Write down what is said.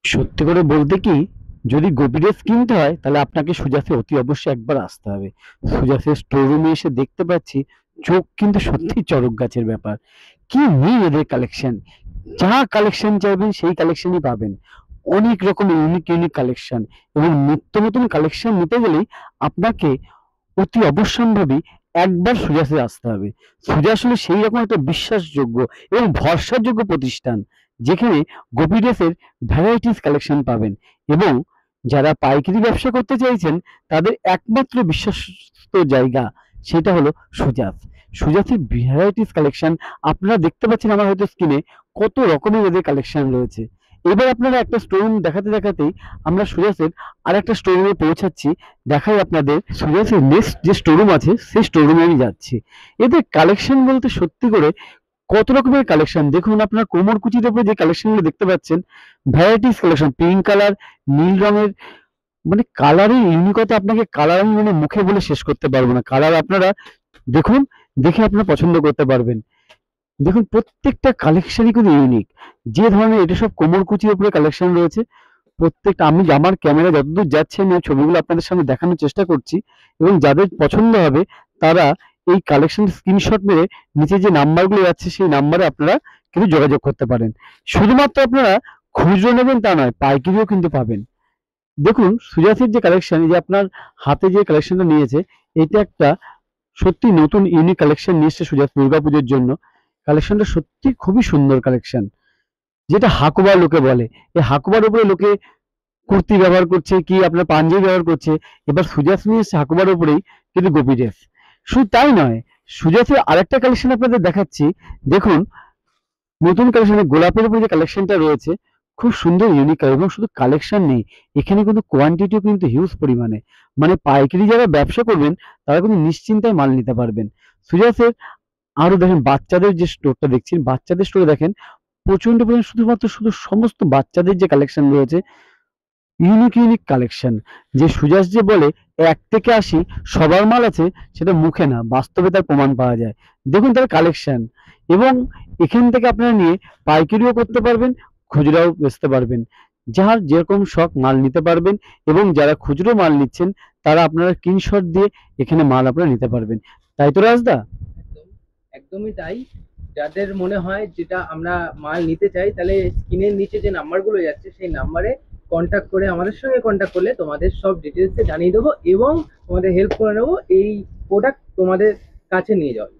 সত্যি করে বলতে কি, যদি গোদরেজ কিনতে হয় তাহলে আপনাকে সুজাসে অতি অবশ্যই একবার আসতে হবে। সুজাসের স্টোর রুমে এসে দেখতে পাচ্ছি, চোখ কিন্তু সত্যিই চড়ক গাছের ব্যাপার। কি নেই এদের কালেকশন! যা কালেকশন চাইবেন সেই কালেকশনই পাবেন। অনেক রকম ইউনিক ইউনিক কালেকশন, এবং নিত্য নতুন কালেকশন নিতে গেলেই আপনাকে অতি অবশ্যম্ভাবী একবার সুজাসে আসতে হবে। সুজাস হলো সেই রকম একটা বিশ্বাসযোগ্য এবং ভরসাযোগ্য প্রতিষ্ঠান, যেখানে গোপী ড্রেসের ভ্যারাইটিস কালেকশন পাবেন, এবং যারা পাইকারি ব্যবসা করতে চাইছেন তাদের একমাত্র বিশ্বস্ত জায়গা সেটা হলো সুজাস। সুজাসের ভ্যারাইটিস কালেকশন আপনারা দেখতে পাচ্ছেন আমার হয়তো স্ক্রিনে, কত রকমের এদের কালেকশন রয়েছে। এবার আপনারা একটা স্টোরুম দেখাতে দেখাতেই আমরা সুজাসের আর একটা স্টোরুমে পৌঁছাচ্ছি। দেখাই আপনাদের সুজাসের নেক্সট যে স্টোরুম আছে সেই স্টোরুমে আমি যাচ্ছি। এদের কালেকশন বলতে সত্যি করে কত রকমের কালেকশন! দেখুন, আপনার কোমরকুচির উপরে যে কালেকশনগুলো দেখতে পাচ্ছেন, ভ্যারাইটিস কালেকশন, পিঙ্ক কালার, নীল রঙের, মানে কালারের ইউনিকতা আপনাকে কালার আমি মানে মুখে বলে শেষ করতে পারবো না। কালার আপনারা দেখুন, দেখে আপনারা পছন্দ করতে পারবেন। দেখুন, প্রত্যেকটা কালেকশনই কিন্তু ইউনিক। যে ধরনের এটা সব কোমরকুচির উপরে কালেকশন রয়েছে, প্রত্যেকটা আমি আমার ক্যামেরা যতদূর যাচ্ছে আমি ছবিগুলো আপনাদের সামনে দেখানোর চেষ্টা করছি, এবং যাদের পছন্দ হবে তারা এই কালেকশন স্ক্রিনশট মেরে নিচে যে নাম্বারগুলো যাচ্ছে সেই নাম্বারে আপনারা কিন্তু যোগাযোগ করতে পারেন। শুধুমাত্র আপনারা খুচরো নেবেন তা নয়, পাইকারিও কিন্তু পাবেন। দেখুন, সুজাসের যে কালেকশন, এই যে আপনার হাতে যে কালেকশনটা নিয়েছে, এটা একটা সত্যি নতুন ইউনিক কালেকশন নিয়ে এসেছে সুজাস দুর্গাপুজোর জন্য। কালেকশনটা সত্যি খুবই সুন্দর কালেকশন, যেটা হাকুবা লোকে বলে। এই হাকুবার উপরে লোকে কুর্তি ব্যবহার করছে, কি আপনার পাঞ্জাবি ব্যবহার করছে। এবার সুজাস নিয়ে এসেছে হাকুবার উপরেই কিন্তু গোপী ড্রেস। শুধু তাই নয়, সুজাসের আরেকটা কালেকশন আপনাদের দেখাচ্ছি। দেখুন, নতুন কালেকশনে গোলাপের উপরে যে কালেকশনটা রয়েছে, খুব সুন্দর ইউনিক, এবং শুধু কালেকশন নেই, এখানে কিন্তু কোয়ান্টিটিও কিন্তু হিউজ পরিমাণে। মানে পাইকারি যারা ব্যবসা করবেন তারা কিন্তু নিশ্চিন্তায় মাল নিতে পারবেন। সুজাসের আরো দেখেন, বাচ্চাদের যে স্টোরটা দেখছেন, বাচ্চাদের স্টোরে দেখেন প্রচন্ড পরিমাণে শুধুমাত্র শুধু সমস্ত বাচ্চাদের যে কালেকশন রয়েছে, ইউনিক ইউনিক কালেকশন। যে সুজাস যে বলে 1 থেকে 80 সবার মাল আছে, সেটা মুখে না, বাস্তবে তার প্রমাণ পাওয়া যায়। দেখুন তার কালেকশন, এবং এখান থেকে আপনারা নিয়ে পাইকারিও করতে পারবেন, খুচরাও বেচতে পারবেন। যার যেরকম শখ মাল নিতে পারবেন, এবং যারা খুচরো মাল নিচ্ছেন তারা আপনারা স্ক্রিনশট দিয়ে এখানে মাল আপনারা নিতে পারবেন। তাই তো রাজদা? একদম, একদমই তাই। যাদের মনে হয় যেটা আমরা মাল নিতে চাই, তাহলে স্ক্রিনের নিচে যে নাম্বারগুলো যাচ্ছে সেই নাম্বারে কন্ট্যাক্ট করে আমাদের সঙ্গে কন্ট্যাক্ট করলে তোমাদের সব ডিটেলসে জানিয়ে দেবো এবং তোমাদের হেল্প করে নেবো এই প্রোডাক্ট তোমাদের কাছে নিয়ে যাওয়ার।